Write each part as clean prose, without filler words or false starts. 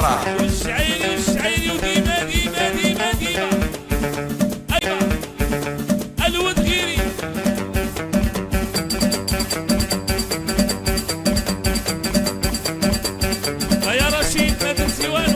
الصراحة. والشعير وديما ديما ديما ديما ايوا الود غيري يا رشيد ما تنسي والو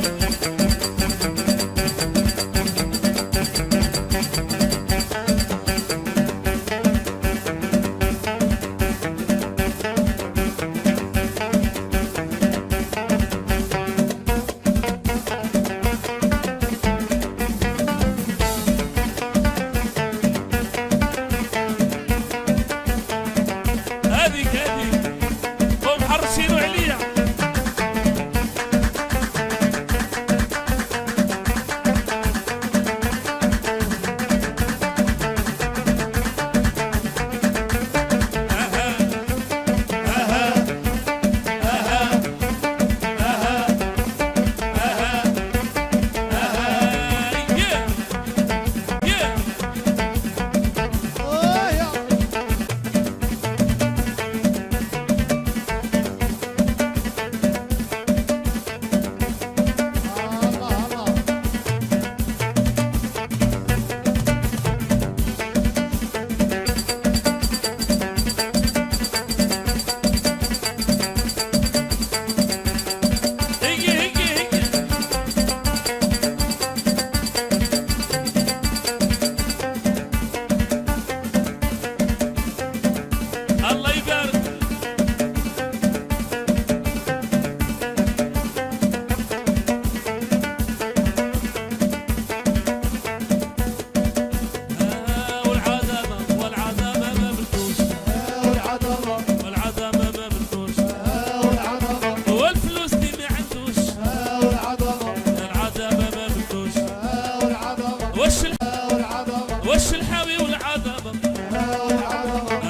وش الحاوي والعظمة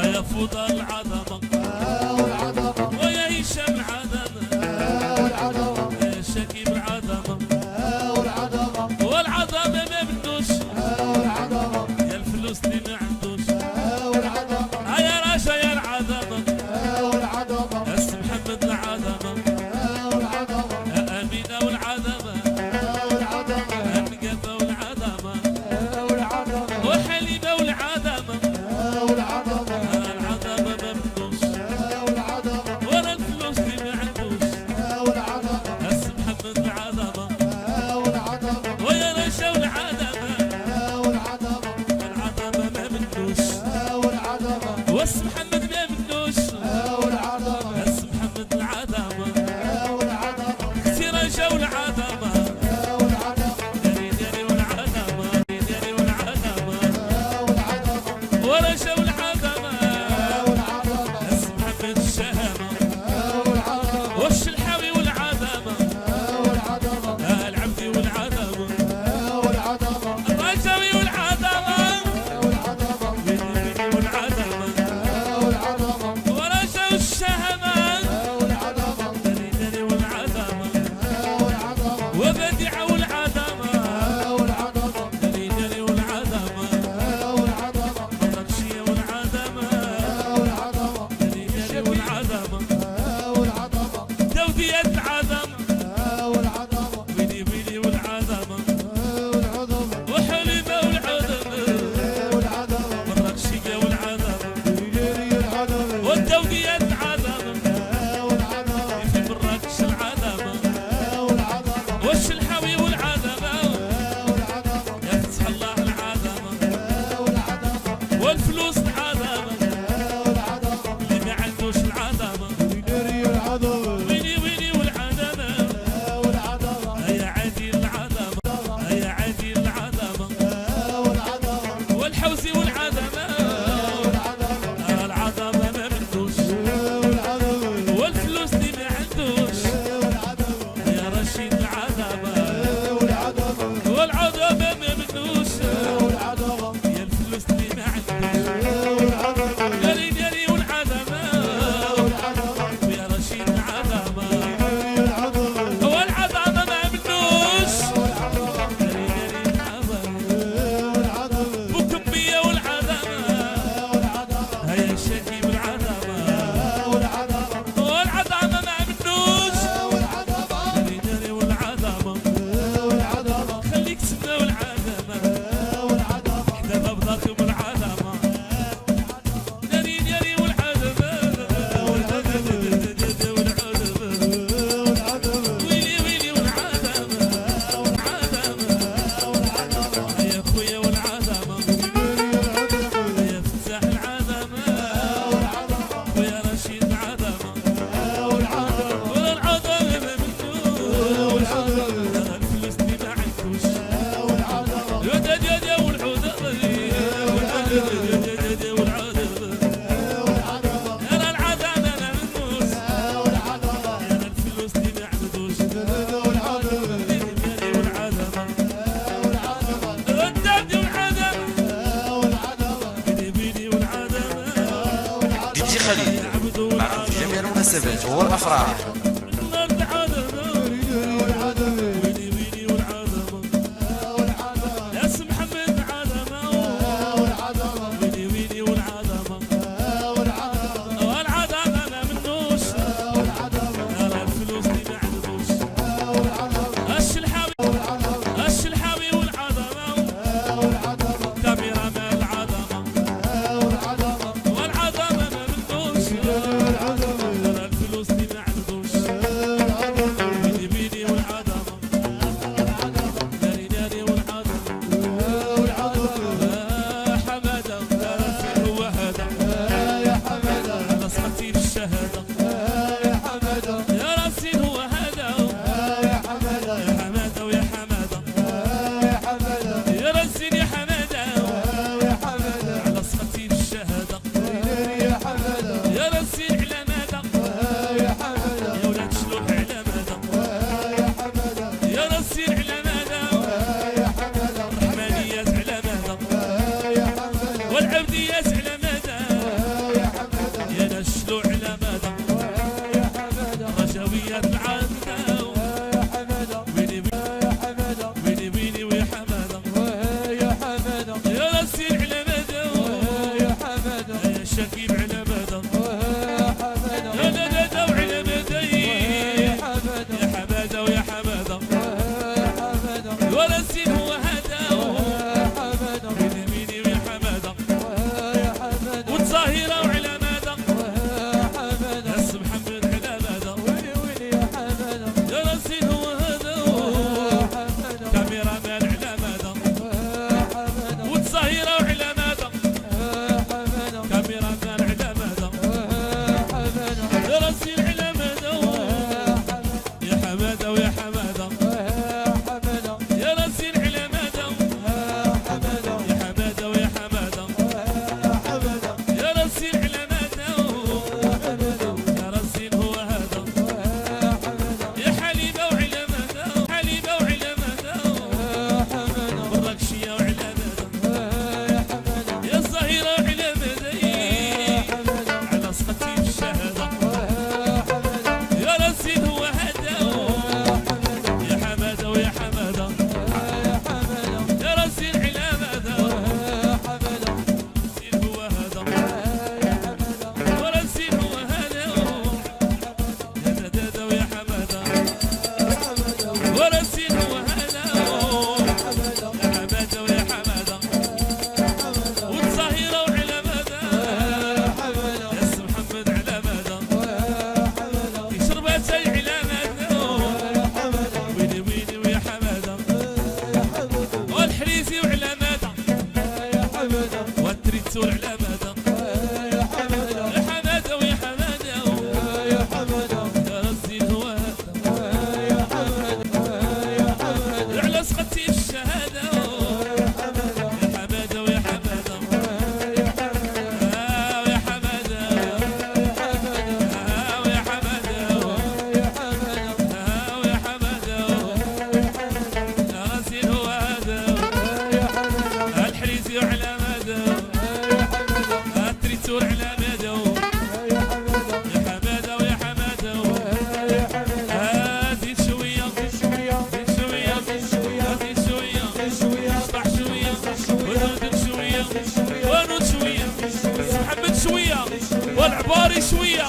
يا فوضى العظمة ويا هشام عظمة يا شكيب العظمة والعظمة ما بدوش يا الفلوس اللي ما عندوش يا راشا يا العظمة يا سي محمد العظمة يا أمينة والعظمة يا نقابة والعظمة وحليمة والعظمة العظمة ما بدوش ولا الفلوس اللي ما عندوش يا سي محمد العظمة ويا رشا والعظمة العظمة ما بدوش وس محمد ما بدوش يا سي محمد العظمة سي رشا والعظمة ورشا والعظمة اسم محمد الشهامة وش الحاوي والعظمة العبدي والعظمة الرجوي والعظمة والعظمة ورشا والشهامة دريدري والعظمة وبديعة والعظمة دريدري والعظمة رضاكم العظمة ناري ناري والعظمة ويلي ويلي والعظمة يا خويا والعظمة يا فتاح العظمة ويا رشيد العظمة والعظمة الفلوس اللي ما عندكوش يا دادي والعظمة يا العظمة ما منوش يا الفلوس اللي ما عندكوش والعظمة والدادي والعظمة بيدي والعظمة دي جي خليل معروف في جميع المناسبات والافراح. شكيب على مدى يا ندى وعلى مدى يا حمادة ويا حمادة ولا الزين هو هذا بيني ويا حمادة والظاهرة وعلى مدى ناس محمد على مدى يا الزين هو هذا كاميرا مان على مدى والظاهرة وعلى مدى والتريتور على مدى يا حمادة ويا حمادة يا الزين هو هذا على سقطي الشهادة يا حمادة ويا حمادة ويا حمادة ويا حمادة ويا حمادة يا الزين هو هذا الحريزي وعلى التريتور على مدى يا حمادة ويا حمادة زيد شوية زيد شوية زيد شوية اشطح شوية ونود شوية ونود شوية محمد شوية والعباري شوية